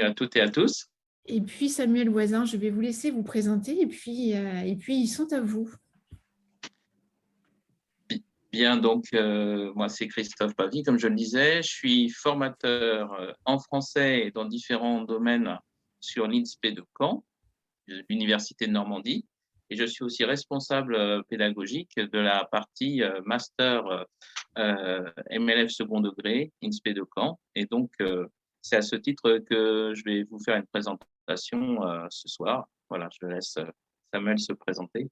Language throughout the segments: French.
À toutes et à tous. Et puis Samuel Voisin, je vais vous laisser vous présenter et puis ils sont à vous. Bien, donc moi c'est Christophe Pavie, comme je le disais, je suis formateur en français et dans différents domaines sur l'INSPE de Caen, l'Université de Normandie, et je suis aussi responsable pédagogique de la partie master MLF second degré INSPE de Caen, et donc c'est à ce titre que je vais vous faire une présentation ce soir. Voilà, je laisse Samuel se présenter.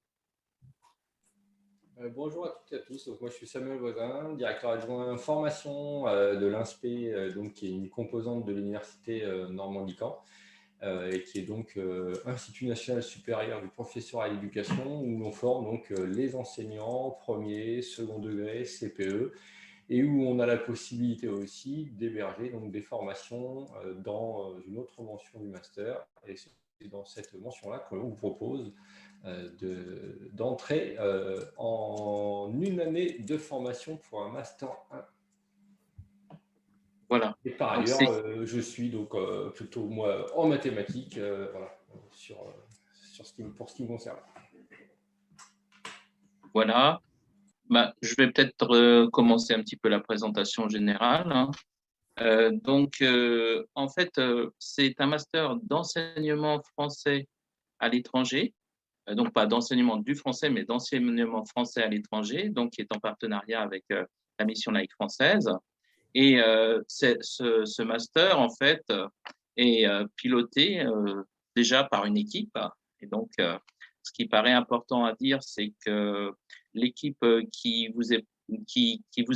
Bonjour à toutes et à tous. Donc, moi, je suis Samuel Voisin, directeur adjoint formation de l'INSPE, donc, qui est une composante de l'Université Normandie-Caen, et qui est donc Institut national supérieur du professeur à l'éducation, où l'on forme donc les enseignants premier, second degré, CPE, et où on a la possibilité aussi d'héberger donc des formations dans une autre mention du master. Et c'est dans cette mention-là que l'on vous propose d'entrer en une année de formation pour un Master 1. Voilà. Et par Donc, ailleurs, je suis donc plutôt moi en mathématiques, voilà, pour ce qui me concerne. Voilà. Je vais peut-être commencer un petit peu la présentation générale, hein. En fait, c'est un master d'enseignement français à l'étranger, donc pas d'enseignement du français, mais d'enseignement français à l'étranger, donc qui est en partenariat avec la Mission laïque française. Et ce master, en fait, est piloté déjà par une équipe. Et donc, ce qui paraît important à dire, c'est que l'équipe qui vous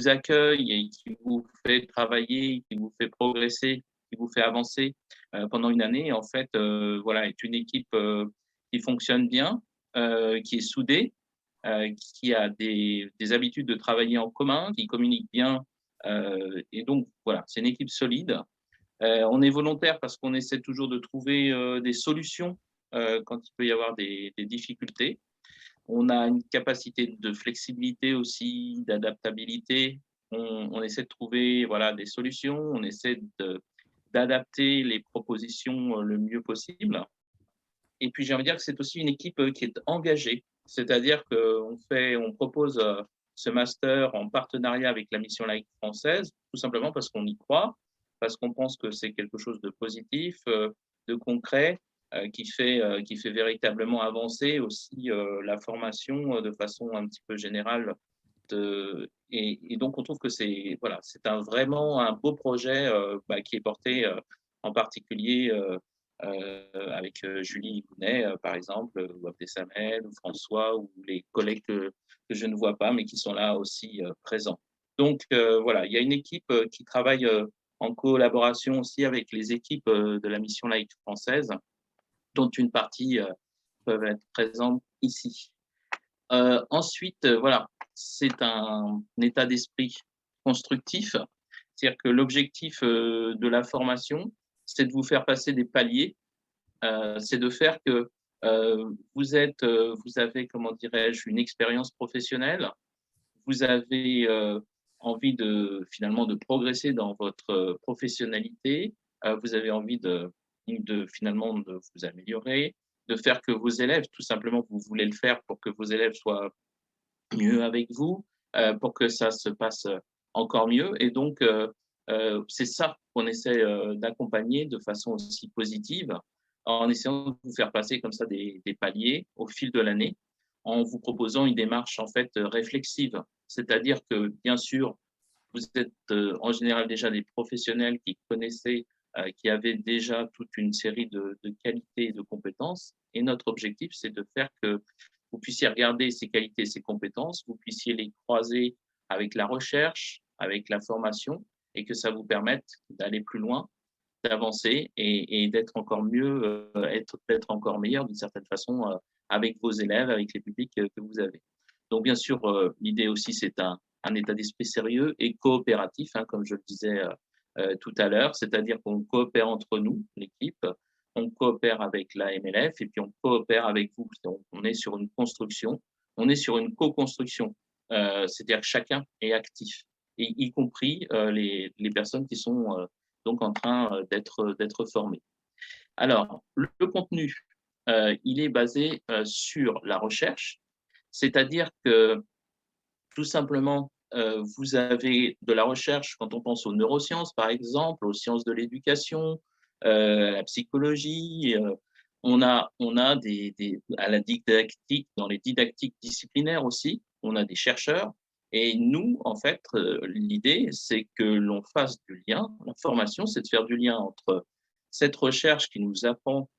accueille et qui vous fait travailler, qui vous fait progresser, qui vous fait avancer pendant une année, en fait, voilà, est une équipe qui fonctionne bien, qui est soudée, qui a des habitudes de travailler en commun, qui communique bien. Et donc, voilà, c'est une équipe solide. On est volontaire parce qu'on essaie toujours de trouver des solutions quand il peut y avoir des difficultés. On a une capacité de flexibilité aussi, d'adaptabilité. On essaie de trouver voilà, des solutions, on essaie d'adapter les propositions le mieux possible. Et puis, j'ai envie de dire que c'est aussi une équipe qui est engagée. C'est-à-dire on propose ce master en partenariat avec la Mission laïque française, tout simplement parce qu'on y croit, parce qu'on pense que c'est quelque chose de positif, de concret, qui fait véritablement avancer aussi la formation de façon un petit peu générale. Et donc, on trouve que c'est voilà, vraiment un beau projet qui est porté en particulier avec Julie Gounet, par exemple, ou Abdessamel, ou François, ou les collègues que je ne vois pas, mais qui sont là aussi présents. Donc, voilà, il y a une équipe qui travaille en collaboration aussi avec les équipes de la Mission laïque française, dont une partie peuvent être présentes ici. Ensuite, voilà, c'est un état d'esprit constructif, c'est-à-dire que l'objectif de la formation, c'est de vous faire passer des paliers, c'est de faire que vous avez, comment dirais-je, une expérience professionnelle, vous avez envie finalement de progresser dans votre professionnalité, vous avez envie finalement de vous améliorer, de faire que vos élèves, tout simplement, vous voulez le faire pour que vos élèves soient mieux avec vous, pour que ça se passe encore mieux. Et donc, c'est ça qu'on essaie d'accompagner de façon aussi positive, en essayant de vous faire passer comme ça des paliers au fil de l'année, en vous proposant une démarche en fait réflexive. C'est-à-dire que, bien sûr, vous êtes en général déjà des professionnels qui connaissaient, qui avaient déjà toute une série de qualités et de compétences. Et notre objectif, c'est de faire que vous puissiez regarder ces qualités, ces compétences, vous puissiez les croiser avec la recherche, avec la formation, et que ça vous permette d'aller plus loin, d'avancer et d'être encore mieux, d'être encore meilleur d'une certaine façon avec vos élèves, avec les publics que vous avez. Donc, bien sûr, l'idée aussi, c'est un état d'esprit sérieux et coopératif, hein, comme je le disais tout à l'heure, c'est-à-dire qu'on coopère entre nous, l'équipe, on coopère avec la MLF et puis on coopère avec vous. On est sur une construction, on est sur une co-construction, c'est-à-dire que chacun est actif, et y compris les personnes qui sont donc en train d'être formées. Alors, le contenu, il est basé sur la recherche, c'est-à-dire que tout simplement, vous avez de la recherche quand on pense aux neurosciences, par exemple, aux sciences de l'éducation, à la psychologie. On a à la didactique, dans les didactiques disciplinaires aussi, on a des chercheurs. Et nous, en fait, l'idée, c'est que l'on fasse du lien. La formation, c'est de faire du lien entre cette recherche qui nous apprend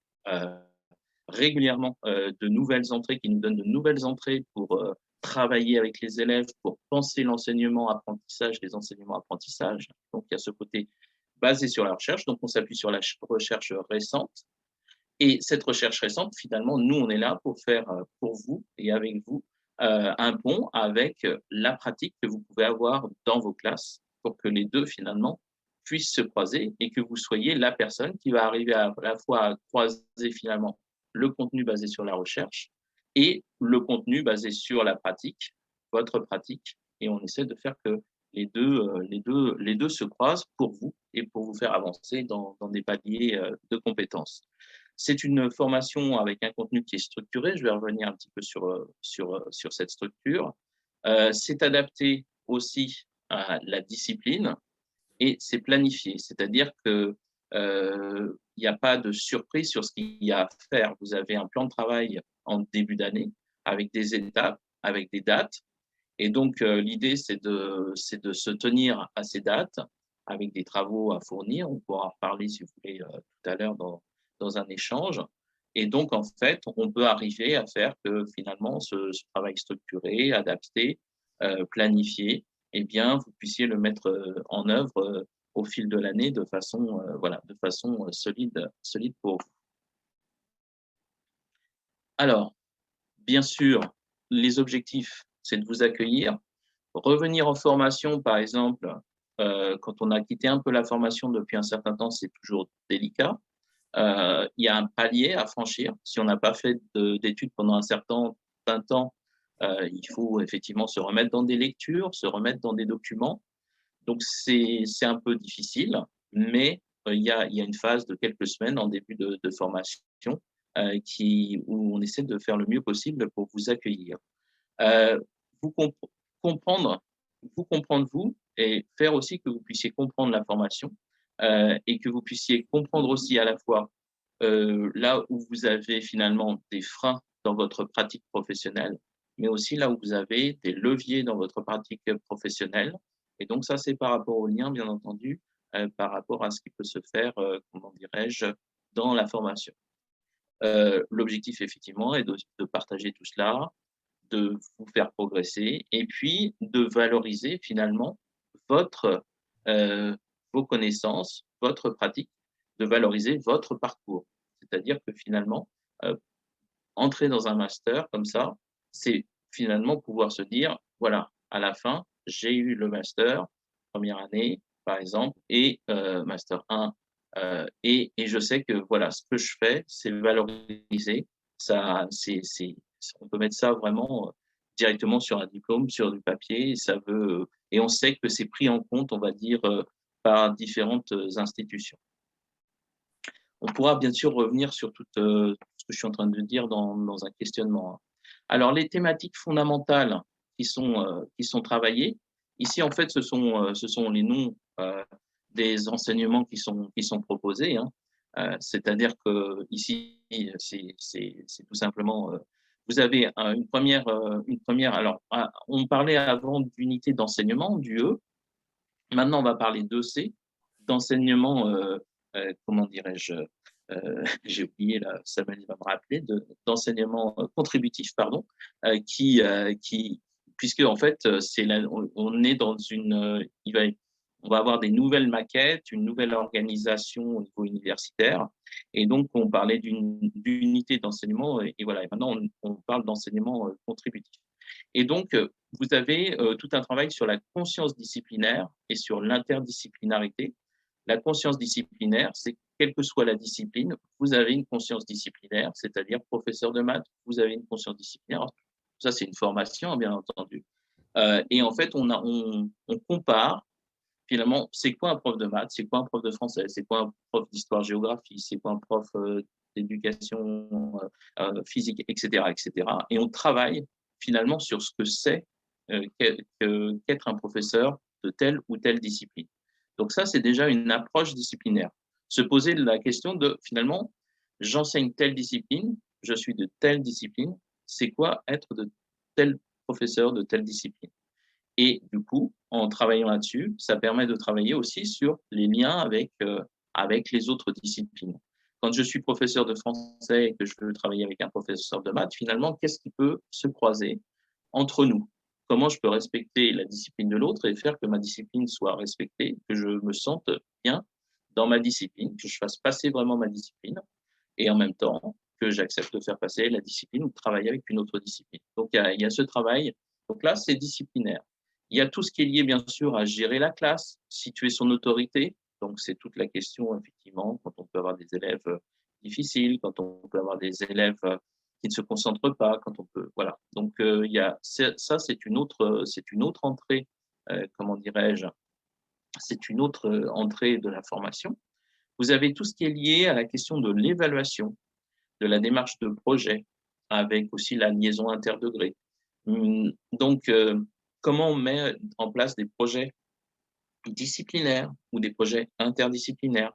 régulièrement de nouvelles entrées, qui nous donne de nouvelles entrées pour travailler avec les élèves, pour penser l'enseignement-apprentissage, les enseignements-apprentissages. Donc, il y a ce côté basé sur la recherche. Donc, on s'appuie sur la recherche récente. Et cette recherche récente, finalement, nous, on est là pour faire pour vous et avec vous un pont avec la pratique que vous pouvez avoir dans vos classes pour que les deux, finalement, puissent se croiser et que vous soyez la personne qui va arriver à la fois à croiser finalement le contenu basé sur la recherche et le contenu basé sur la pratique, votre pratique. Et on essaie de faire que les deux se croisent pour vous et pour vous faire avancer dans des paliers de compétences. C'est une formation avec un contenu qui est structuré. Je vais revenir un petit peu sur cette structure. C'est adapté aussi à la discipline et c'est planifié. C'est-à-dire que il n'y a pas de surprise sur ce qu'il y a à faire. Vous avez un plan de travail en début d'année avec des étapes, avec des dates. Et donc, l'idée, c'est de se tenir à ces dates avec des travaux à fournir. On pourra en reparler, si vous voulez, tout à l'heure dans un échange. Et donc, en fait, on peut arriver à faire que finalement, ce travail structuré, adapté, planifié, eh bien, vous puissiez le mettre en œuvre au fil de l'année de façon, voilà, de façon solide pour vous. Alors, bien sûr, les objectifs, c'est de vous accueillir. Revenir en formation, par exemple, quand on a quitté un peu la formation depuis un certain temps, c'est toujours délicat. Il y a un palier à franchir. Si on n'a pas fait d'études pendant un certain temps, il faut effectivement se remettre dans des lectures, se remettre dans des documents. Donc, c'est un peu difficile, mais il y a une phase de quelques semaines en début de formation où on essaie de faire le mieux possible pour vous accueillir. Euh, vous comprendre, vous comprendre vous et faire aussi que vous puissiez comprendre la formation et que vous puissiez comprendre aussi à la fois là où vous avez finalement des freins dans votre pratique professionnelle, mais aussi là où vous avez des leviers dans votre pratique professionnelle. Et donc ça, c'est par rapport au lien, bien entendu, par rapport à ce qui peut se faire, comment dirais-je, dans la formation. L'objectif, effectivement, est de partager tout cela, de vous faire progresser et puis de valoriser finalement votre, vos connaissances, votre pratique, de valoriser votre parcours. C'est-à-dire que finalement, heu, entrer dans un master comme ça, c'est finalement pouvoir se dire: «Voilà, à la fin, j'ai eu le master, première année, par exemple et master 1, et je sais que voilà, ce que je fais, c'est valorisé». Ça, on peut mettre ça vraiment, directement sur un diplôme, sur du papier et ça veut et on sait que c'est pris en compte, on va dire, par différentes, institutions. On pourra bien sûr revenir sur tout, ce que je suis en train de dire dans un questionnement, hein. Alors les thématiques fondamentales qui sont travaillées, ici en fait ce sont les noms, des enseignements qui sont proposés, hein. C'est-à-dire qu'ici, c'est tout simplement, vous avez une première alors, on parlait avant d'unité d'enseignement, d'UE. Maintenant, on va parler d'EC, d'enseignement, comment dirais-je? J'ai oublié là, Samuel va me rappeler, d'enseignement contributif, pardon, qui puisque en fait, c'est la on est dans une, on va avoir des nouvelles maquettes, une nouvelle organisation au niveau universitaire et donc on parlait d'unité d'enseignement et voilà et maintenant on parle d'enseignement, contributif et donc vous avez, tout un travail sur la conscience disciplinaire et sur l'interdisciplinarité. La conscience disciplinaire, c'est quelle que soit la discipline, vous avez une conscience disciplinaire, c'est-à-dire professeur de maths, vous avez une conscience disciplinaire. Ça, c'est une formation, bien entendu. Et en fait, on compare finalement, c'est quoi un prof de maths, c'est quoi un prof de français, c'est quoi un prof d'histoire-géographie, c'est quoi un prof d'éducation physique, etc., etc. Et on travaille finalement sur ce que c'est qu'être un professeur de telle ou telle discipline. Donc ça, c'est déjà une approche disciplinaire. Se poser la question de, finalement, j'enseigne telle discipline, je suis de telle discipline, c'est quoi être de tel professeur de telle discipline? Et du coup, en travaillant là-dessus, ça permet de travailler aussi sur les liens avec les autres disciplines. Quand je suis professeur de français et que je veux travailler avec un professeur de maths, finalement, qu'est-ce qui peut se croiser entre nous? Comment je peux respecter la discipline de l'autre et faire que ma discipline soit respectée, que je me sente bien dans ma discipline, que je fasse passer vraiment ma discipline et en même temps que j'accepte de faire passer la discipline ou de travailler avec une autre discipline. Donc, il y a ce travail. Donc là, c'est disciplinaire. Il y a tout ce qui est lié, bien sûr, à gérer la classe, situer son autorité. Donc, c'est toute la question, effectivement, quand on peut avoir des élèves difficiles, quand on peut avoir des élèves qui ne se concentrent pas, quand on peut, voilà. Donc, il y a, ça, c'est une autre entrée, comment dirais-je, c'est une autre entrée de la formation. Vous avez tout ce qui est lié à la question de l'évaluation, de la démarche de projet, avec aussi la liaison interdegré. Donc, comment on met en place des projets disciplinaires ou des projets interdisciplinaires?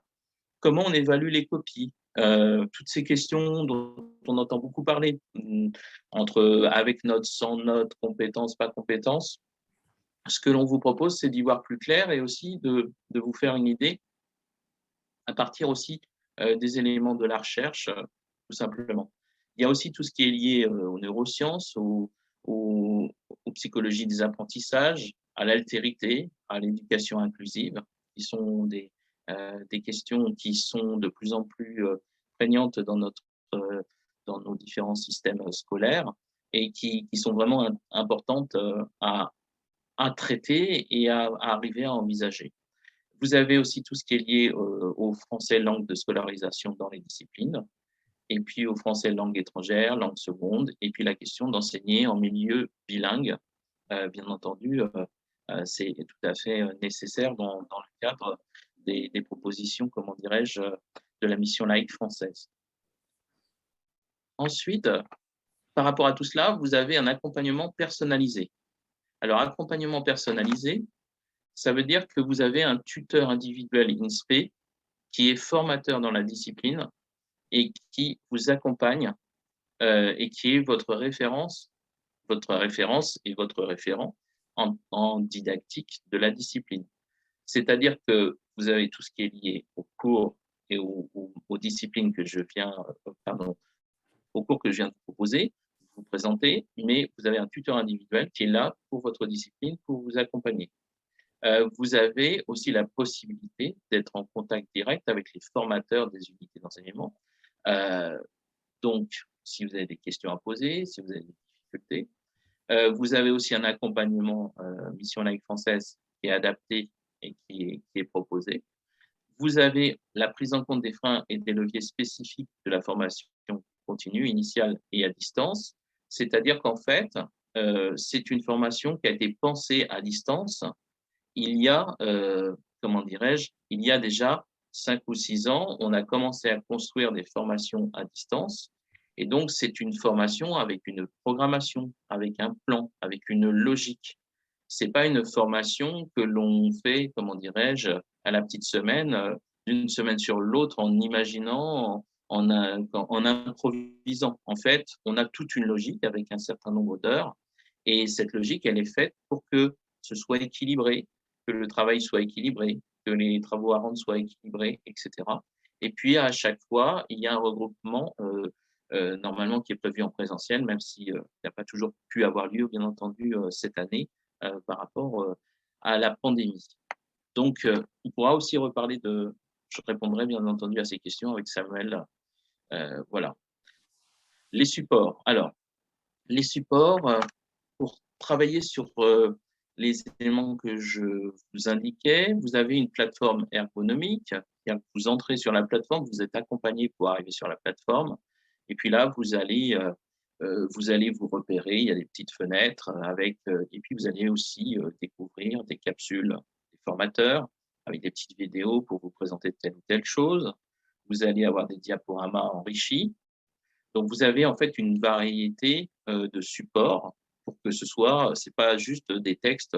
Comment on évalue les copies? Toutes ces questions dont on entend beaucoup parler, avec notes, sans notes, compétences, pas compétences. Ce que l'on vous propose, c'est d'y voir plus clair et aussi de vous faire une idée à partir aussi des éléments de la recherche, tout simplement. Il y a aussi tout ce qui est lié aux neurosciences, aux psychologies des apprentissages, à l'altérité, à l'éducation inclusive, qui sont des questions qui sont de plus en plus prégnantes dans nos différents systèmes scolaires et qui sont vraiment importantes à traiter et à arriver à envisager. Vous avez aussi tout ce qui est lié au français langue de scolarisation dans les disciplines, et puis au français langue étrangère, langue seconde, et puis la question d'enseigner en milieu bilingue. Bien entendu, c'est tout à fait nécessaire dans le cadre des propositions, comment dirais-je, de la mission laïque française. Ensuite, par rapport à tout cela, vous avez un accompagnement personnalisé. Alors, accompagnement personnalisé, ça veut dire que vous avez un tuteur individuel INSPE qui est formateur dans la discipline et qui vous accompagne et qui est votre référence et votre référent en didactique de la discipline. C'est-à-dire que vous avez tout ce qui est lié aux cours et aux disciplines que je viens, aux cours que je viens de vous proposer, vous présenter, mais vous avez un tuteur individuel qui est là pour votre discipline, pour vous accompagner. Vous avez aussi la possibilité d'être en contact direct avec les formateurs des unités d'enseignement. Donc, si vous avez des questions à poser, si vous avez des difficultés, vous avez aussi un accompagnement Mission Laïque Française qui est adapté et qui est proposé. Vous avez la prise en compte des freins et des leviers spécifiques de la formation continue, initiale et à distance. C'est-à-dire qu'en fait, c'est une formation qui a été pensée à distance. Il y a, comment dirais-je, il y a déjà 5 ou 6 ans, on a commencé à construire des formations à distance. Et donc, c'est une formation avec une programmation, avec un plan, avec une logique. Ce n'est pas une formation que l'on fait, comment dirais-je, à la petite semaine, d'une semaine sur l'autre, en imaginant, en improvisant. En fait, on a toute une logique avec un certain nombre d'heures. Et cette logique, elle est faite pour que ce soit équilibré, que le travail soit équilibré, que les travaux à rendre soient équilibrés, etc. Et puis, à chaque fois, il y a un regroupement normalement qui est prévu en présentiel, même s'il n'a pas toujours pu avoir lieu, bien entendu, cette année par rapport à la pandémie. Donc, on pourra aussi reparler je répondrai bien entendu à ces questions avec Samuel. Voilà. Les supports. Alors, les supports, pour travailler sur les éléments que je vous indiquais, vous avez une plateforme ergonomique. Vous entrez sur la plateforme, vous êtes accompagné pour arriver sur la plateforme. Et puis là, vous allez vous repérer. Il y a des petites fenêtres et puis vous allez aussi découvrir des capsules, des formateurs avec des petites vidéos pour vous présenter telle ou telle chose. Vous allez avoir des diaporamas enrichis. Donc, vous avez en fait une variété de supports pour que ce soit, c'est pas juste des textes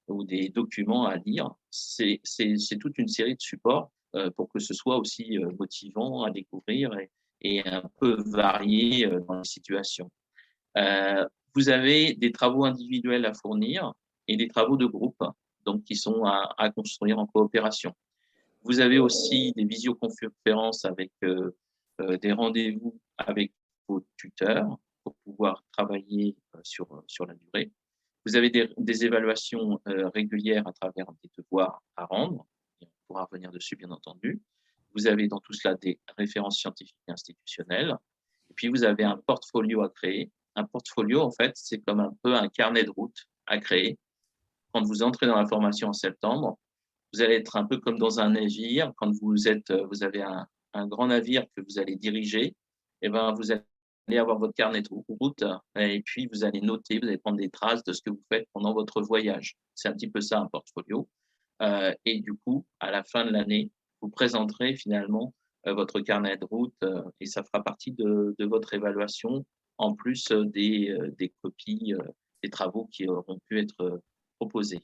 ou des documents à lire, c'est toute une série de supports pour que ce soit aussi motivant à découvrir et un peu varié dans les situations. Vous avez des travaux individuels à fournir et des travaux de groupe, donc qui sont à construire en coopération. Vous avez aussi des visioconférences avec des rendez-vous avec vos tuteurs pour pouvoir travailler sur la durée. Vous avez des évaluations régulières à travers des devoirs à rendre, et on pourra revenir dessus bien entendu. Vous avez dans tout cela des références scientifiques et institutionnelles. Et puis, vous avez un portfolio à créer. Un portfolio, en fait, c'est comme un peu un carnet de route à créer. Quand vous entrez dans la formation en septembre, vous allez être un peu comme dans un navire. Quand vous avez un grand navire que vous allez diriger, et ben, vous allez avoir votre carnet de route et puis vous allez noter, vous allez prendre des traces de ce que vous faites pendant votre voyage. C'est un petit peu ça, un portfolio. Et du coup, à la fin de l'année, vous présenterez finalement votre carnet de route et ça fera partie de votre évaluation, en plus des copies des travaux qui auront pu être proposés.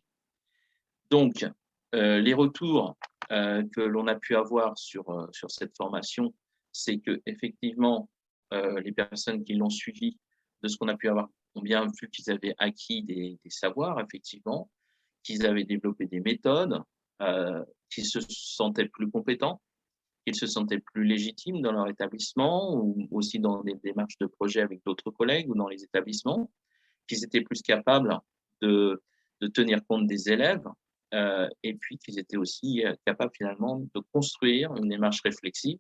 Donc, les retours que l'on a pu avoir sur cette formation, c'est qu'effectivement, les personnes qui l'ont suivi, de ce qu'on a pu avoir, ont bien vu qu'ils avaient acquis des savoirs, effectivement, qu'ils avaient développé des méthodes, qu'ils se sentaient plus compétents, qu'ils se sentaient plus légitimes dans leur établissement ou aussi dans des démarches de projet avec d'autres collègues ou dans les établissements, qu'ils étaient plus capables de tenir compte des élèves et puis qu'ils étaient aussi capables finalement de construire une démarche réflexive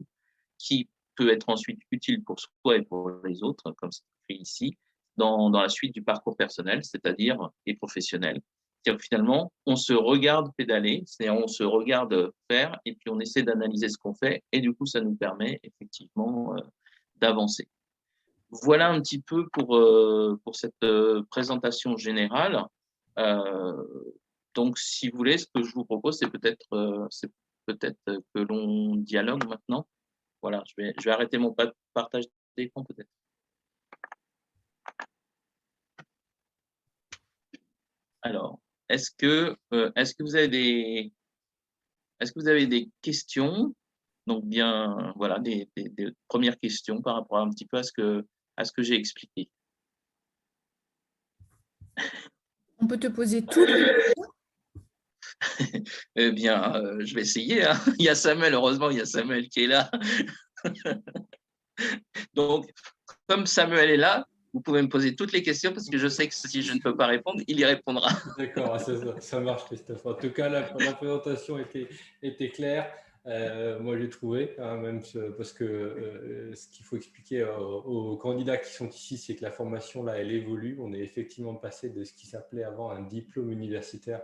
qui peut être ensuite utile pour soi et pour les autres, comme c'est écrit ici, dans la suite du parcours personnel, c'est-à-dire et professionnel. C'est-à-dire que finalement, on se regarde pédaler, c'est-à-dire on se regarde faire et puis on essaie d'analyser ce qu'on fait et du coup, ça nous permet effectivement d'avancer. Voilà un petit peu pour cette présentation générale. Donc, si vous voulez, ce que je vous propose, c'est peut-être que l'on dialogue maintenant. Voilà, je vais arrêter mon partage d'écran peut-être. Alors, est-ce que vous avez des questions? Donc bien, voilà, des premières questions par rapport un petit peu à ce que j'ai expliqué. On peut te poser toutes les questions. Eh bien, je vais essayer, hein. Il y a Samuel, heureusement, il y a Samuel qui est là. Donc, comme Samuel est là, vous pouvez me poser toutes les questions parce que je sais que si je ne peux pas répondre, il y répondra. D'accord, ça marche, Christophe. En tout cas, la présentation était claire. Moi, j'ai trouvé, hein, parce que ce qu'il faut expliquer aux candidats qui sont ici, c'est que la formation, là, elle évolue. On est effectivement passé de ce qui s'appelait avant un diplôme universitaire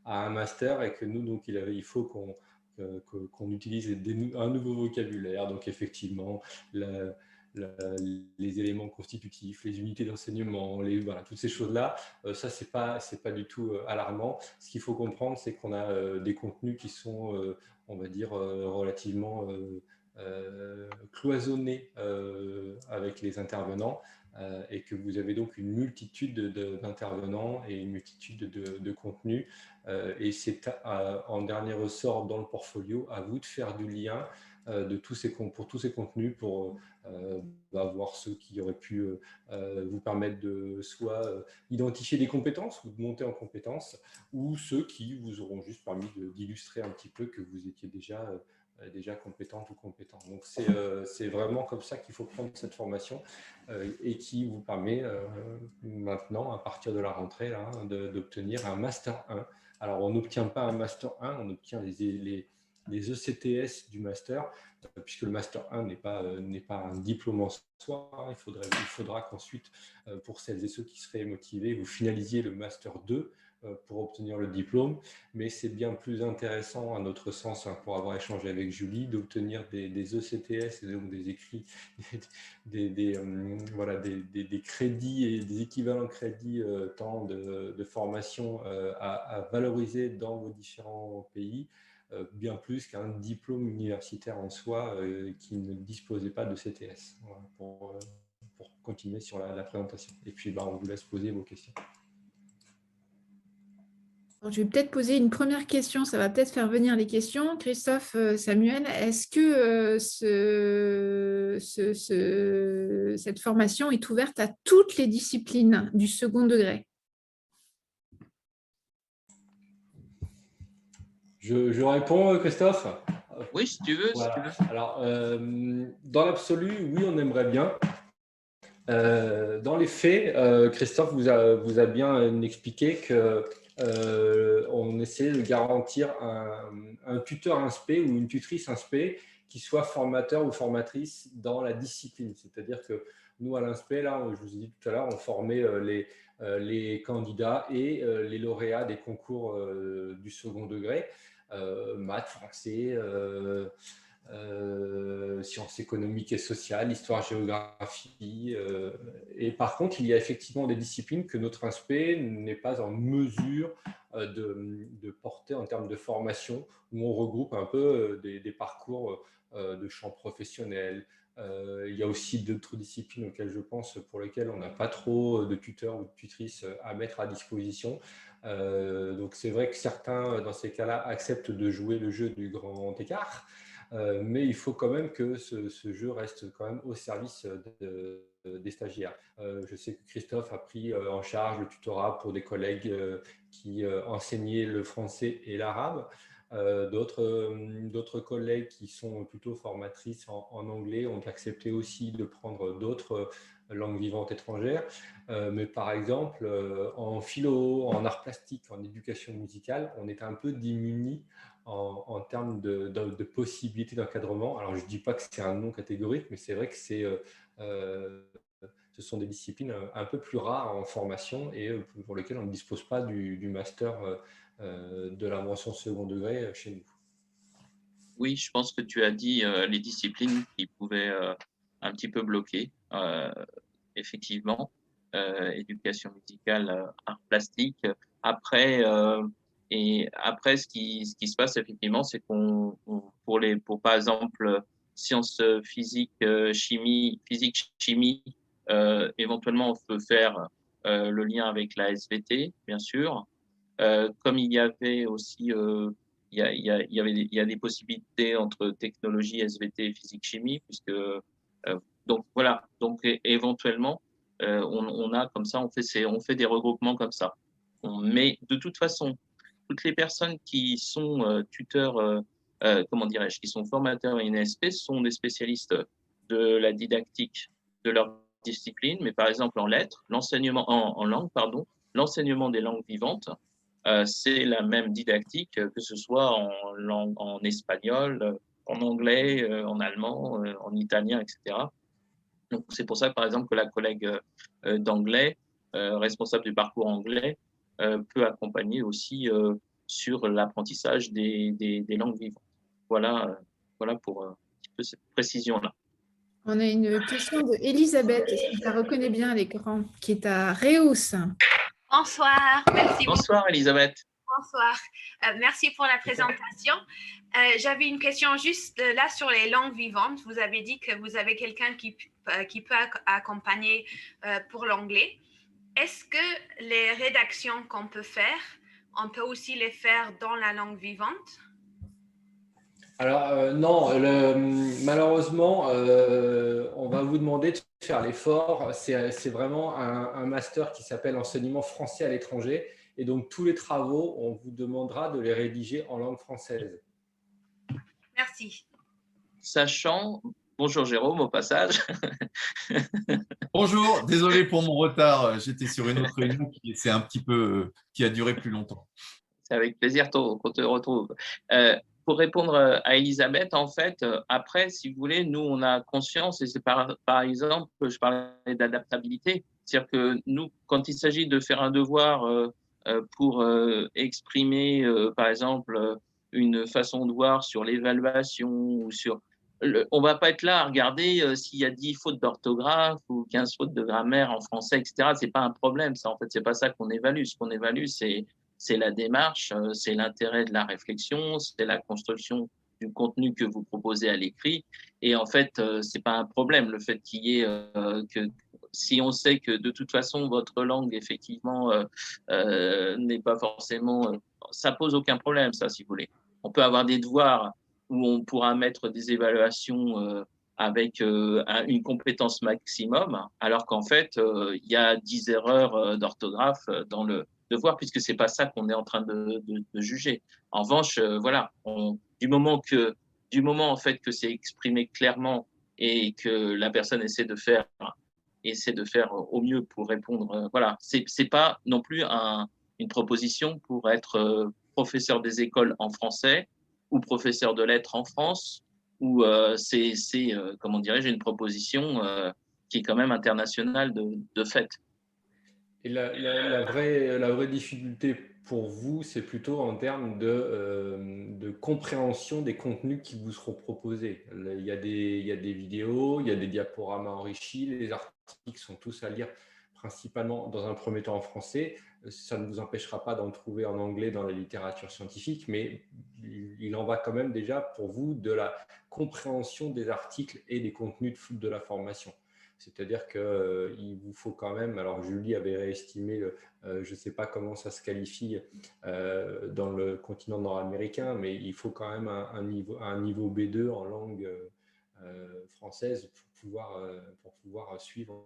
à un master et que nous, donc, il faut qu'on utilise un nouveau vocabulaire. Donc, effectivement, les éléments constitutifs, les unités d'enseignement, voilà, toutes ces choses-là, ça, c'est pas du tout alarmant. Ce qu'il faut comprendre, c'est qu'on a des contenus qui sont, on va dire, relativement cloisonnés avec les intervenants. Et que vous avez donc une multitude d'intervenants et une multitude de contenus. Et c'est en dernier ressort dans le portfolio à vous de faire du lien pour tous ces contenus pour voir ceux qui auraient pu vous permettre de soit identifier des compétences ou de monter en compétences, ou ceux qui vous auront juste permis d'illustrer un petit peu que vous étiez déjà compétente ou compétent. Donc c'est vraiment comme ça qu'il faut prendre cette formation et qui vous permet maintenant, à partir de la rentrée, là, d'obtenir un Master 1. Alors, on n'obtient pas un Master 1, on obtient les ECTS du Master, puisque le Master 1 n'est pas un diplôme en soi. Hein. Il faudra qu'ensuite, pour celles et ceux qui seraient motivés, vous finalisiez le Master 2, pour obtenir le diplôme, mais c'est bien plus intéressant à notre sens, pour avoir échangé avec Julie, d'obtenir des ECTS, et donc des écrits, des crédits et des équivalents crédits temps de formation à valoriser dans vos différents pays, bien plus qu'un diplôme universitaire en soi qui ne disposait pas de CTS. Voilà, pour continuer sur la présentation. Et puis, on vous laisse poser vos questions. Alors, je vais peut-être poser une première question, ça va peut-être faire venir les questions. Christophe, Samuel, est-ce que cette formation est ouverte à toutes les disciplines du second degré? Je réponds, Christophe? Oui, si tu veux. Voilà. Si tu veux. Alors, dans l'absolu, oui, on aimerait bien. Dans les faits, Christophe vous a bien expliqué que on essaie de garantir un tuteur inspé ou une tutrice inspé qui soit formateur ou formatrice dans la discipline. C'est-à-dire que nous, à l'INSPE, là, je vous ai dit tout à l'heure, on formait les candidats et les lauréats des concours du second degré, maths, français, sciences économiques et sociales, histoire, géographie. Et par contre, il y a effectivement des disciplines que notre INSPE n'est pas en mesure de porter en termes de formation, où on regroupe un peu des parcours de champs professionnels. Il y a aussi d'autres disciplines auxquelles je pense, pour lesquelles on n'a pas trop de tuteurs ou de tutrices à mettre à disposition. Donc c'est vrai que certains, dans ces cas-là, acceptent de jouer le jeu du grand écart. Mais il faut quand même que ce jeu reste quand même au service des stagiaires. Je sais que Christophe a pris en charge le tutorat pour des collègues qui enseignaient le français et l'arabe. D'autres collègues qui sont plutôt formatrices en anglais ont accepté aussi de prendre d'autres langues vivantes étrangères. Mais par exemple, en philo, en arts plastiques, en éducation musicale, on est un peu démunis en termes de possibilités d'encadrement. Alors, je ne dis pas que c'est un non catégorique, mais c'est vrai que ce sont des disciplines un peu plus rares en formation et pour lesquelles on ne dispose pas du master de la mention second degré chez nous. Oui, je pense que tu as dit les disciplines qui pouvaient un petit peu bloquer. Effectivement, éducation musicale, arts plastiques. Après, ce qui se passe effectivement, c'est pour par exemple sciences physiques, chimie, éventuellement on peut faire le lien avec la SVT, bien sûr. Comme il y avait aussi il y a des possibilités entre technologie, SVT et physique-chimie, puisque donc voilà, donc éventuellement on a comme ça, on fait des regroupements comme ça. Mais de toute façon, toutes les personnes qui sont tuteurs, comment dirais-je, qui sont formateurs INSP sont des spécialistes de la didactique de leur discipline, mais par exemple en lettres, en langue, pardon, l'enseignement des langues vivantes, c'est la même didactique que ce soit en espagnol, en anglais, en allemand, en italien, etc. Donc, c'est pour ça, par exemple, que la collègue d'anglais, responsable du parcours anglais, peut accompagner aussi sur l'apprentissage des langues vivantes. Voilà pour un petit peu cette précision-là. On a une question de Elisabeth, si tu la reconnais bien à l'écran, qui est à Reus. Bonsoir, merci beaucoup. Bonsoir Elisabeth. Bonsoir, merci pour la présentation. J'avais une question juste là sur les langues vivantes. Vous avez dit que vous avez quelqu'un qui peut accompagner pour l'anglais. Est-ce que les rédactions qu'on peut faire, on peut aussi les faire dans la langue vivante? Alors non, malheureusement, on va vous demander de faire l'effort. C'est vraiment un master qui s'appelle enseignement français à l'étranger. Et donc, tous les travaux, on vous demandera de les rédiger en langue française. Merci. Sachant, bonjour Jérôme au passage. Bonjour, désolé pour mon retard. J'étais sur une autre réunion qui a duré plus longtemps. C'est avec plaisir qu'on te retrouve. Pour répondre à Elisabeth, en fait, après, si vous voulez, nous, on a conscience, et c'est par exemple, je parlais d'adaptabilité, c'est-à-dire que nous, quand il s'agit de faire un devoir pour exprimer, par exemple, une façon de voir sur l'évaluation ou sur on va pas être là à regarder s'il y a 10 fautes d'orthographe ou 15 fautes de grammaire en français, etc. C'est pas un problème, ça. En fait, c'est pas ça qu'on évalue. Ce qu'on évalue, c'est la démarche, c'est l'intérêt de la réflexion, c'est la construction du contenu que vous proposez à l'écrit. Et en fait, c'est pas un problème le fait qu'il y ait que si on sait que de toute façon votre langue effectivement n'est pas forcément, ça pose aucun problème, ça, si vous voulez. On peut avoir des devoirs où on pourra mettre des évaluations avec une compétence maximum, alors qu'en fait, il y a 10 erreurs d'orthographe dans le devoir, puisque c'est pas ça qu'on est en train de juger. En revanche, voilà, du moment en fait que c'est exprimé clairement et que la personne essaie de faire au mieux pour répondre, voilà, c'est pas non plus une proposition pour être professeur des écoles en français ou professeur de lettres en France, ou comment dirais-je, une proposition qui est quand même internationale de fait. Et la vraie difficulté pour vous, c'est plutôt en termes de compréhension des contenus qui vous seront proposés. Il y a des vidéos, il y a des diaporamas enrichis, les articles sont tous à lire principalement dans un premier temps en français. Ça ne vous empêchera pas d'en trouver en anglais dans la littérature scientifique, mais il en va quand même déjà pour vous de la compréhension des articles et des contenus de la formation. C'est-à-dire qu'il vous faut quand même, alors Julie avait réestimé, je ne sais pas comment ça se qualifie dans le continent nord-américain, mais il faut quand même un niveau B2 en langue française pour pouvoir suivre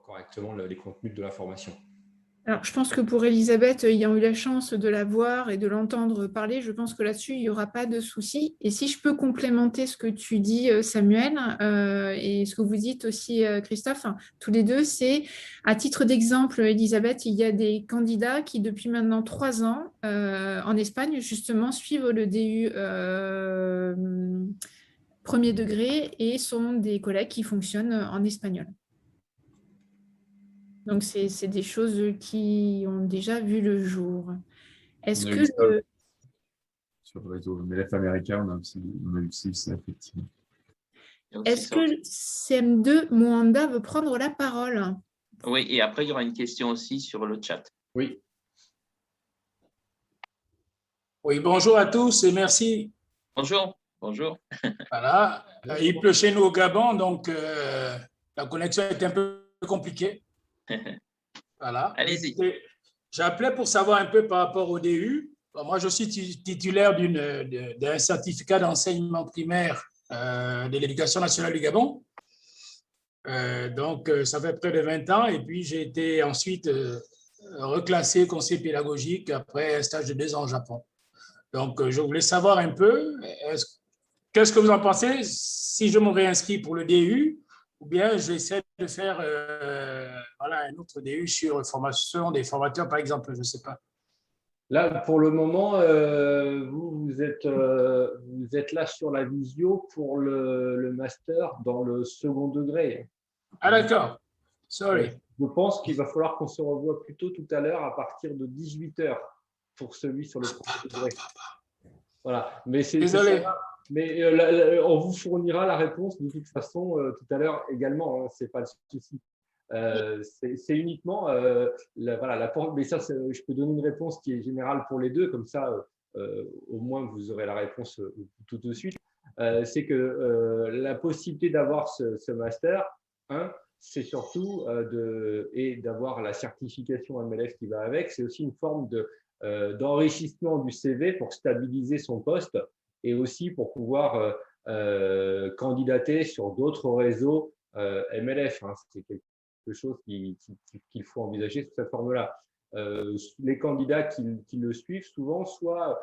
correctement les contenus de la formation. Alors, je pense que pour Elisabeth, ayant eu la chance de la voir et de l'entendre parler, je pense que là-dessus, il n'y aura pas de souci. Et si je peux complémenter ce que tu dis, Samuel, et ce que vous dites aussi, Christophe, tous les deux, c'est, à titre d'exemple, Elisabeth, il y a des candidats qui, depuis maintenant 3 ans, en Espagne, justement, suivent le DU premier degré et sont des collègues qui fonctionnent en espagnol. Donc, c'est des choses qui ont déjà vu le jour. Est-ce que sur le réseau MLF américain, on a aussi ça, effectivement. Est-ce que CM2 Mwanda veut prendre la parole? Oui, et après, il y aura une question aussi sur le chat. Oui. Oui, bonjour à tous et merci. Bonjour. Bonjour. Voilà, il pleut chez nous au Gabon, donc la connexion est un peu compliquée. Voilà. Allez-y. J'appelais pour savoir un peu par rapport au DU. Bon, moi, je suis titulaire d'un certificat d'enseignement primaire de l'Éducation nationale du Gabon. Donc, ça fait près de 20 ans. Et puis, j'ai été ensuite reclassé conseiller pédagogique après un stage de 2 ans au Japon. Donc, je voulais savoir un peu, qu'est-ce que vous en pensez si je me réinscris pour le DU ou bien j'essaie de faire un autre DU sur formation des formateurs, par exemple, je ne sais pas. Là, pour le moment, vous êtes là sur la visio pour le master dans le second degré. Ah, d'accord. Sorry. Je pense qu'il va falloir qu'on se revoie plutôt tout à l'heure à partir de 18h pour celui sur le premier degré. Voilà. Mais désolé. Mais on vous fournira la réponse de toute façon tout à l'heure également. Hein, ce n'est pas le souci. C'est uniquement mais ça, je peux donner une réponse qui est générale pour les deux, comme ça au moins vous aurez la réponse tout de suite. C'est que la possibilité d'avoir ce master, c'est surtout d'avoir la certification MLF qui va avec, c'est aussi une forme d'enrichissement du CV pour stabiliser son poste et aussi pour pouvoir candidater sur d'autres réseaux MLF. C'est quelque chose qu'il faut envisager sous cette forme-là. Les candidats qui le suivent souvent soit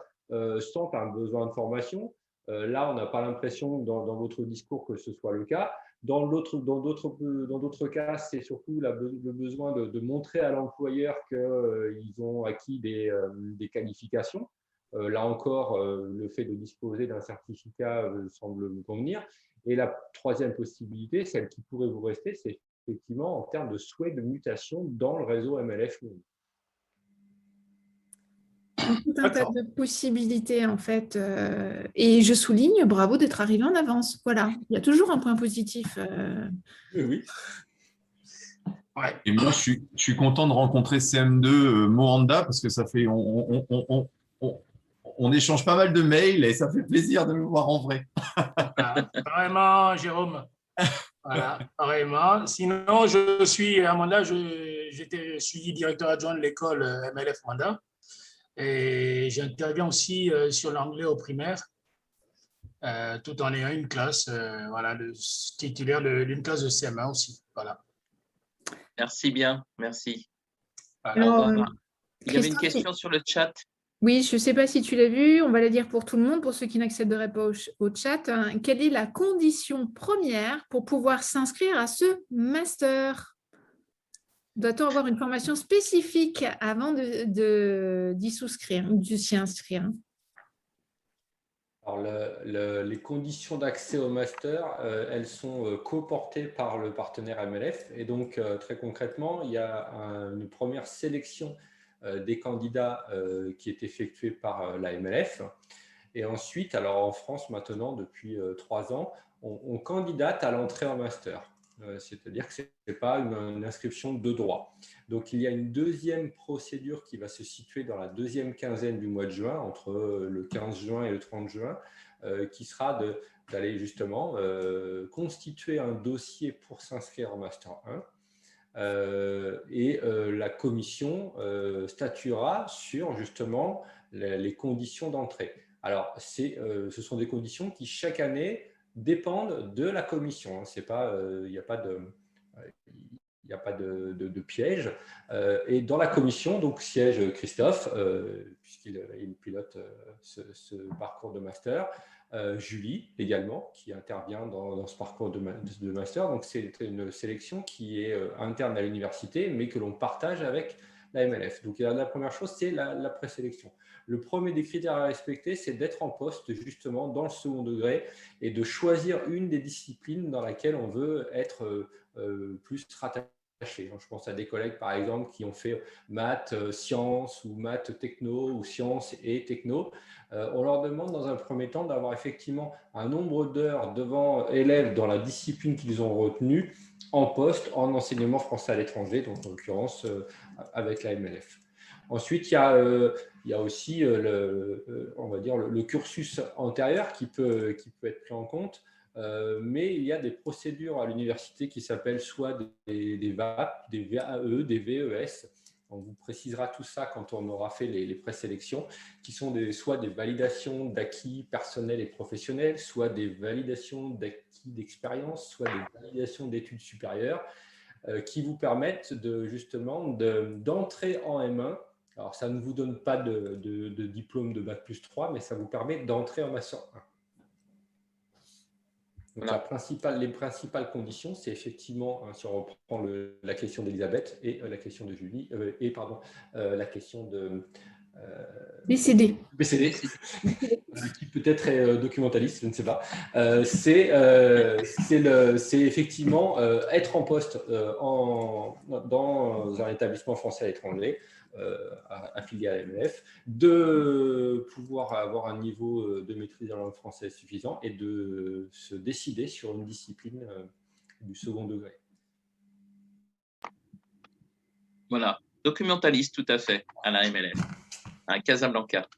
sentent un besoin de formation. Là, on n'a pas l'impression dans votre discours que ce soit le cas. Dans d'autres cas, c'est surtout le besoin de montrer à l'employeur qu'ils ont acquis des qualifications. Là encore, le fait de disposer d'un certificat semble me convenir. Et la troisième possibilité, celle qui pourrait vous rester, c'est effectivement en termes de souhait de mutation dans le réseau MLF. tout un tas de possibilités, en fait. Et je souligne, bravo d'être arrivé en avance. Voilà, il y a toujours un point positif. Oui. Ouais. Et moi, je suis content de rencontrer CM2 Mohanda parce que ça fait, on échange pas mal de mails et ça fait plaisir de le voir en vrai. Voilà. Vraiment, Jérôme. Voilà, pareillement. Sinon, je suis à Manda, je suis directeur adjoint de l'école MLF Manda et j'interviens aussi sur l'anglais au primaire, tout en ayant une classe, voilà, titulaire d'une classe de CM1 aussi. Voilà. Merci bien, merci. Voilà. Au Alors, revoir. Il y avait une Christophe, question sur le chat. oui, je ne sais pas si tu l'as vu, on va la dire pour tout le monde, pour ceux qui n'accéderaient pas au chat. Hein. Quelle est la condition première pour pouvoir s'inscrire à ce master? Doit-on avoir une formation spécifique avant d'y souscrire, de s'y inscrire? Alors, les conditions d'accès au master, elles sont coportées par le partenaire MLF. Et donc, très concrètement, il y a une première sélection des candidats qui est effectuée par la MLF. Et ensuite, alors en France maintenant, depuis 3 ans, on candidate à l'entrée en master. C'est-à-dire que ce n'est pas une inscription de droit. Donc, il y a une deuxième procédure qui va se situer dans la deuxième quinzaine du mois de juin, entre le 15 juin et le 30 juin, qui sera d'aller justement constituer un dossier pour s'inscrire en Master 1. Et la commission statuera sur justement les conditions d'entrée. Alors, ce sont des conditions qui, chaque année, dépendent de la commission. Il n'y a pas de piège. Et dans la commission, donc, siège Christophe, puisqu'il pilote ce parcours de master. Julie également, qui intervient dans ce parcours de master. Donc, c'est une sélection qui est interne à l'université, mais que l'on partage avec la MLF. Donc, la première chose, c'est la présélection. Le premier des critères à respecter, c'est d'être en poste justement dans le second degré et de choisir une des disciplines dans laquelle on veut être plus rattaché. Je pense à des collègues, par exemple, qui ont fait maths, sciences ou maths techno ou sciences et techno. On leur demande dans un premier temps d'avoir effectivement un nombre d'heures devant élèves dans la discipline qu'ils ont retenue en poste en enseignement français à l'étranger, donc en l'occurrence avec la MLF. Ensuite, il y a aussi on va dire le cursus antérieur qui peut être pris en compte. Mais il y a des procédures à l'université qui s'appellent soit des VAP, des VAE, des VES. On vous précisera tout ça quand on aura fait les présélections, qui sont soit des validations d'acquis personnels et professionnels, soit des validations d'acquis d'expérience, soit des validations d'études supérieures, qui vous permettent justement d'entrer en M1. Alors, ça ne vous donne pas de diplôme de Bac+3, mais ça vous permet d'entrer en Master 1. Donc, les principales conditions, c'est effectivement, si on reprend la question d'Elisabeth et la question de Julie, la question de BCD. Qui peut-être est documentaliste, je ne sais pas. C'est effectivement être en poste dans un établissement français à l'étranger, affilié à l'MLF, de pouvoir avoir un niveau de maîtrise de la langue française suffisant et de se décider sur une discipline du second degré. Voilà, documentaliste tout à fait à la MLF, à Casablanca.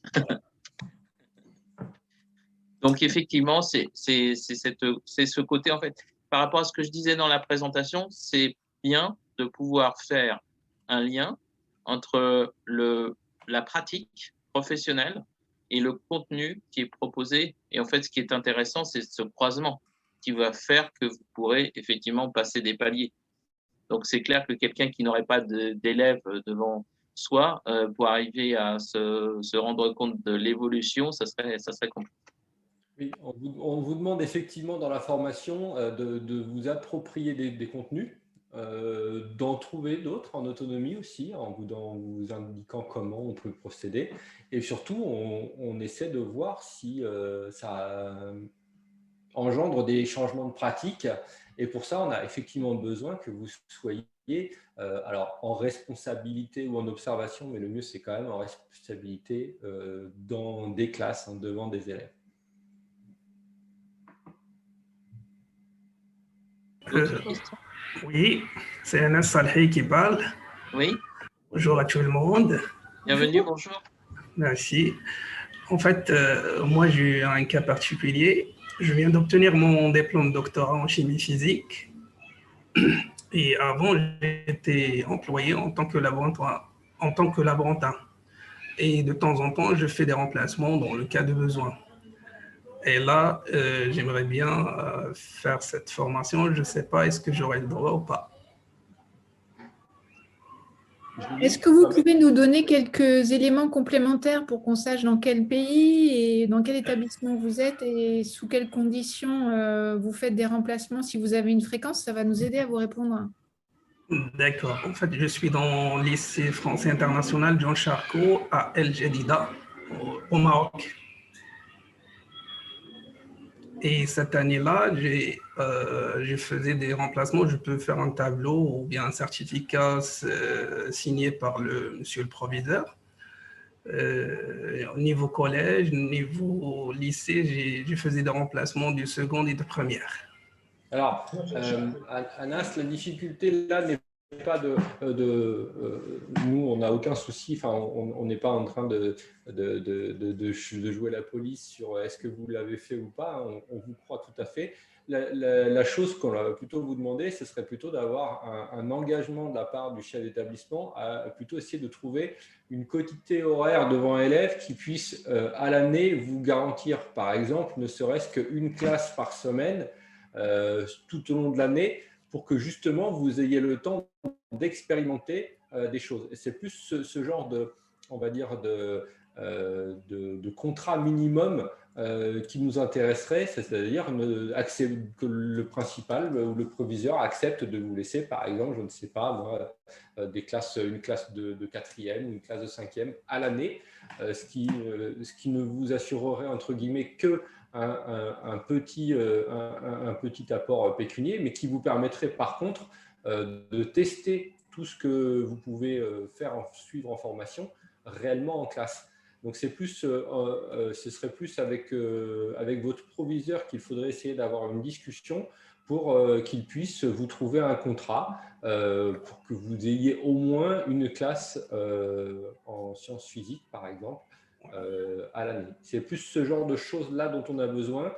Donc effectivement, c'est ce côté, en fait, par rapport à ce que je disais dans la présentation, c'est bien de pouvoir faire un lien entre la pratique professionnelle et le contenu qui est proposé. Et en fait, ce qui est intéressant, c'est ce croisement qui va faire que vous pourrez effectivement passer des paliers. Donc, c'est clair que quelqu'un qui n'aurait pas d'élèves devant soi, pour arriver à se rendre compte de l'évolution, ça serait compliqué. Oui, on vous demande effectivement dans la formation de vous approprier des contenus, d'en trouver d'autres en autonomie aussi, en vous indiquant comment on peut procéder. Et surtout, on essaie de voir si ça engendre des changements de pratique. Et pour ça, on a effectivement besoin que vous soyez alors en responsabilité ou en observation, mais le mieux, c'est quand même en responsabilité dans des classes, devant des élèves. D'autres questions? Oui, c'est Anas Salhi qui parle. Oui, Bonjour à tout le monde. bienvenue, bonjour. Merci. En fait, moi, j'ai eu un cas particulier. Je viens d'obtenir mon diplôme de doctorat en chimie physique. Et avant, j'étais employé en tant que laborantin. Et de temps en temps, je fais des remplacements dans le cas de besoin. Et là, j'aimerais bien faire cette formation. Je ne sais pas, est-ce que j'aurai le droit ou pas. Est-ce que vous pouvez nous donner quelques éléments complémentaires pour qu'on sache dans quel pays et dans quel établissement vous êtes et sous quelles conditions vous faites des remplacements? Si vous avez une fréquence, ça va nous aider à vous répondre. D'accord. En fait, je suis dans le lycée français international Jean Charcot à El Jadida, au Maroc. Et cette année-là, je faisais des remplacements. Je peux faire un tableau ou bien un certificat signé par monsieur le proviseur. Au niveau collège, au niveau lycée, je faisais des remplacements du second et de première. Alors, Anas, la difficulté là n'est pas nous, on n'a aucun souci, enfin, on n'est pas en train de jouer la police sur est-ce que vous l'avez fait ou pas, on vous croit tout à fait. La chose qu'on va plutôt vous demander, ce serait plutôt d'avoir un engagement de la part du chef d'établissement à plutôt essayer de trouver une quotité horaire devant élèves qui puisse à l'année vous garantir, par exemple, ne serait-ce qu'une classe par semaine tout au long de l'année pour que justement vous ayez le temps d'expérimenter des choses. Et c'est plus ce genre de, on va dire, de contrat minimum qui nous intéresserait, c'est-à-dire que le principal ou le proviseur accepte de vous laisser, par exemple, je ne sais pas, moi, une classe de quatrième ou une classe de cinquième à l'année, ce qui ne vous assurerait, entre guillemets, que un petit apport pécunier, mais qui vous permettrait par contre de tester tout ce que vous pouvez suivre en formation réellement en classe. Donc c'est plus, ce serait plus avec votre proviseur qu'il faudrait essayer d'avoir une discussion pour qu'il puisse vous trouver un contrat pour que vous ayez au moins une classe en sciences physiques, par exemple, à l'année. C'est plus ce genre de choses-là dont on a besoin,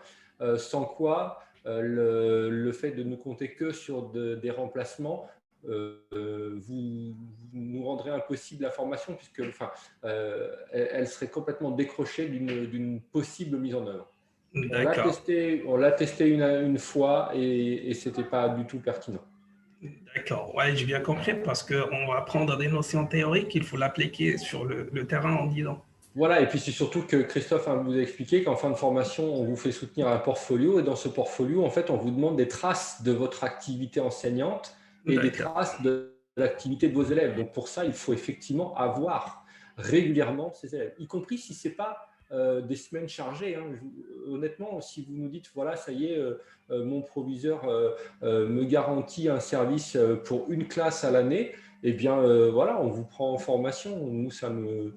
sans quoi le fait de ne compter que sur des remplacements vous nous rendrait impossible la formation, puisque elle serait complètement décrochée d'une possible mise en œuvre. On l'a testé une fois et ce n'était pas du tout pertinent. D'accord, ouais, j'ai bien compris, parce qu'on va apprendre des notions théoriques, il faut l'appliquer sur le terrain en 10 ans. Voilà, et puis c'est surtout que Christophe vous a expliqué qu'en fin de formation, on vous fait soutenir un portfolio, et dans ce portfolio, en fait, on vous demande des traces de votre activité enseignante et des traces de l'activité de vos élèves. Donc pour ça, il faut effectivement avoir régulièrement ces élèves, y compris si ce n'est pas des semaines chargées. Honnêtement, si vous nous dites, voilà, ça y est, mon proviseur me garantit un service pour une classe à l'année, eh bien, voilà, on vous prend en formation. Nous, ça nous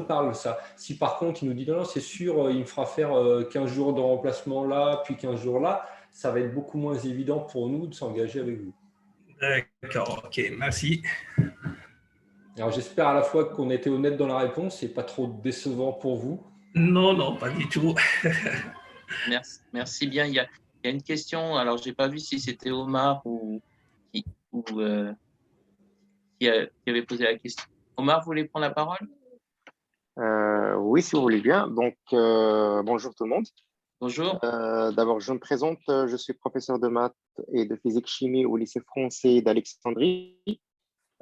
parle, ça. Si par contre, il nous dit, non, c'est sûr, il me fera faire 15 jours de remplacement là, puis 15 jours là, ça va être beaucoup moins évident pour nous de s'engager avec vous. D'accord, ok, merci. Alors, j'espère à la fois qu'on était honnête dans la réponse et pas trop décevant pour vous. Non, non, pas du tout. Merci bien. Il y a une question, alors je n'ai pas vu si c'était Omar qui avait posé la question. Omar, vous voulez prendre la parole? Oui, si vous voulez bien. Donc, bonjour tout le monde. Bonjour. D'abord, je me présente. Je suis professeur de maths et de physique-chimie au lycée français d'Alexandrie.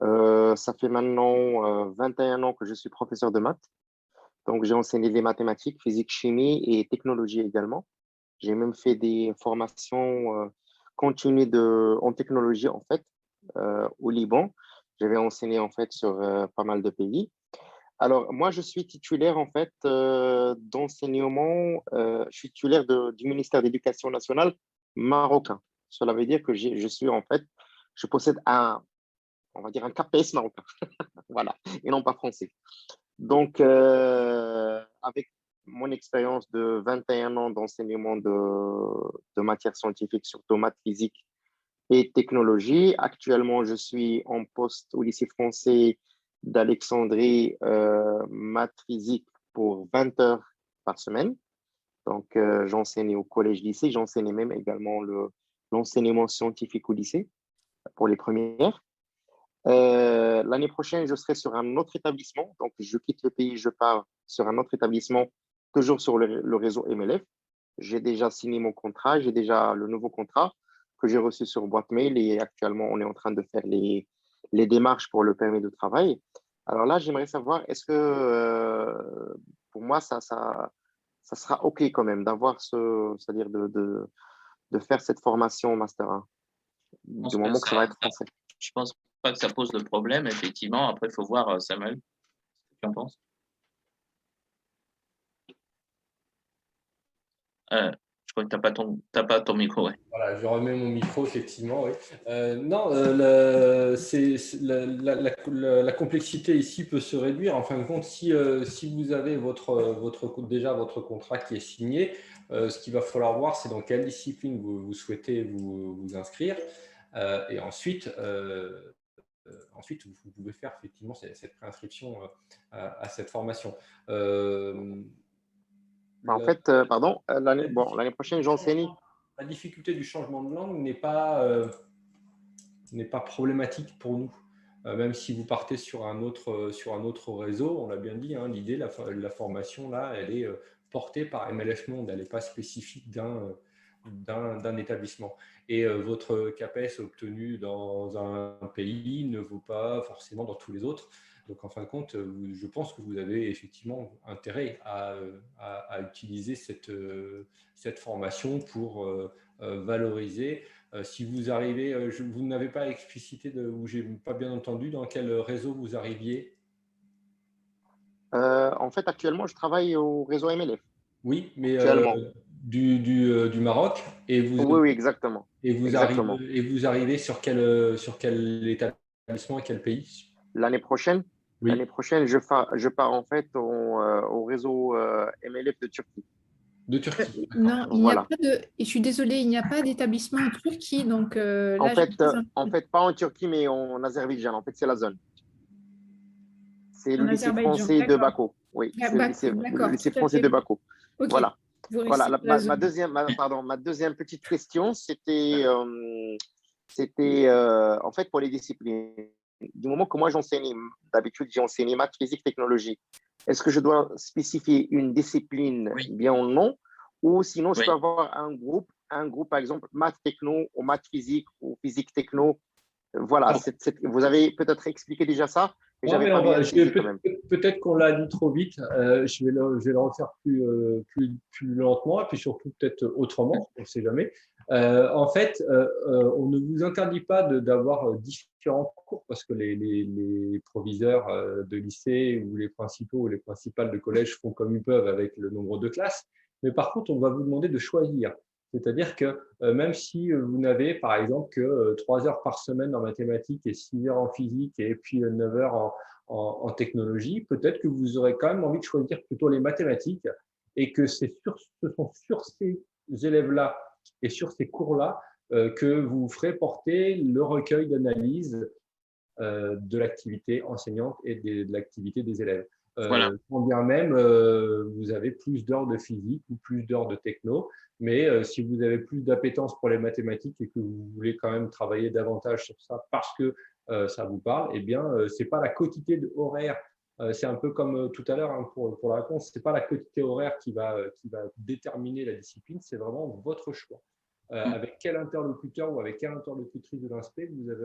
Ça fait maintenant 21 ans que je suis professeur de maths. Donc, j'ai enseigné les mathématiques, physique-chimie et technologie également. J'ai même fait des formations continues en technologie, en fait, au Liban. J'avais enseigné, en fait, sur pas mal de pays. Alors, moi, je suis titulaire, en fait, d'enseignement, je suis titulaire du ministère de l'Éducation nationale marocain. Cela veut dire que je suis, en fait, je possède on va dire un KPS marocain, voilà, et non pas français. Donc, avec mon expérience de 21 ans d'enseignement de matières scientifiques, surtout maths, physique et technologie, actuellement, je suis en poste au lycée français d'Alexandrie, maths, physique pour 20 heures par semaine. Donc, j'enseigne au collège-lycée, j'enseigne même également l'enseignement scientifique au lycée pour les premières. L'année prochaine, je serai sur un autre établissement. Donc, je quitte le pays, je pars sur un autre établissement, toujours sur le réseau MLF. J'ai déjà signé mon contrat, j'ai déjà le nouveau contrat que j'ai reçu sur boîte mail et actuellement, on est en train de faire les démarches pour le permis de travail. Alors là, j'aimerais savoir, est-ce que pour moi, ça sera OK quand même d'avoir c'est-à-dire de faire cette formation Master 1, Je pense du que moment que ça va être français. je pense pas que ça pose de problème, effectivement. Après, il faut voir, Samuel, ce que tu en penses. Je crois que t'as pas ton micro, ouais. Voilà, je remets mon micro, effectivement. Oui. Non, la complexité ici peut se réduire. En fin de compte, si vous avez déjà votre contrat qui est signé, ce qu'il va falloir voir, c'est dans quelle discipline vous souhaitez vous inscrire. Et ensuite, vous pouvez faire effectivement cette préinscription à cette formation. En fait, pardon, l'année prochaine, j'enseigne. La difficulté du changement de langue n'est pas problématique pour nous. Même si vous partez sur un autre réseau, on l'a bien dit, hein, l'idée, la formation, là, elle est portée par MLF Monde, elle n'est pas spécifique d'un établissement. Et votre CAPES obtenu dans un pays ne vaut pas forcément dans tous les autres. Donc, en fin de compte, je pense que vous avez effectivement intérêt à utiliser cette formation pour valoriser. Si vous arrivez, vous n'avez pas explicité, ou je n'ai pas bien entendu, dans quel réseau vous arriviez? En fait, actuellement, je travaille au réseau MLF. Oui, mais du Maroc. Oui, exactement. Et vous arrivez sur quel établissement et quel pays? L'année prochaine, oui. L'année prochaine, je pars en fait au réseau MLF de Turquie. De Turquie. Non, il n'y Voilà. a pas de. Et je suis désolée, il n'y a pas d'établissement en Turquie. Donc, là, en fait, pas en Turquie, mais en Azerbaïdjan. En fait, c'est la zone. C'est le lycée français de Bakou. Oui, c'est le lycée français de Bakou. Okay. Voilà. Voilà. Ma deuxième petite question, c'était en fait pour les disciplines. Du moment que moi j'enseigne, d'habitude j'ai enseigné maths, physique, technologie. Est-ce que je dois spécifier une discipline, bien ou non, ou sinon je peux avoir un groupe, par exemple maths techno ou maths physique ou physique techno. Voilà, vous avez peut-être expliqué déjà ça, mais j'avais pas bien saisi quand même. Peut-être qu'on l'a dit trop vite. Je vais le refaire plus lentement et puis surtout peut-être autrement, on ne sait jamais. En fait, on ne vous interdit pas d'avoir différents cours parce que les proviseurs de lycée ou les principaux ou les principales de collège font comme ils peuvent avec le nombre de classes. Mais par contre, on va vous demander de choisir. C'est-à-dire que même si vous n'avez, par exemple, que 3 heures par semaine en mathématiques et 6 heures en physique et puis 9 heures en technologie, peut-être que vous aurez quand même envie de choisir plutôt les mathématiques et que ce sont sur ces élèves-là et sur ces cours-là que vous ferez porter le recueil d'analyse de l'activité enseignante et de l'activité des élèves. Voilà. Quand bien même vous avez plus d'heures de physique ou plus d'heures de techno, mais si vous avez plus d'appétence pour les mathématiques et que vous voulez quand même travailler davantage sur ça parce que ça vous parle, eh bien, ce n'est pas la quotité horaire. C'est un peu comme tout à l'heure hein, pour la réponse, ce n'est pas la quotité horaire qui va déterminer la discipline, c'est vraiment votre choix. Avec quel interlocuteur ou avec quelle interlocutrice de l'INSPE vous avez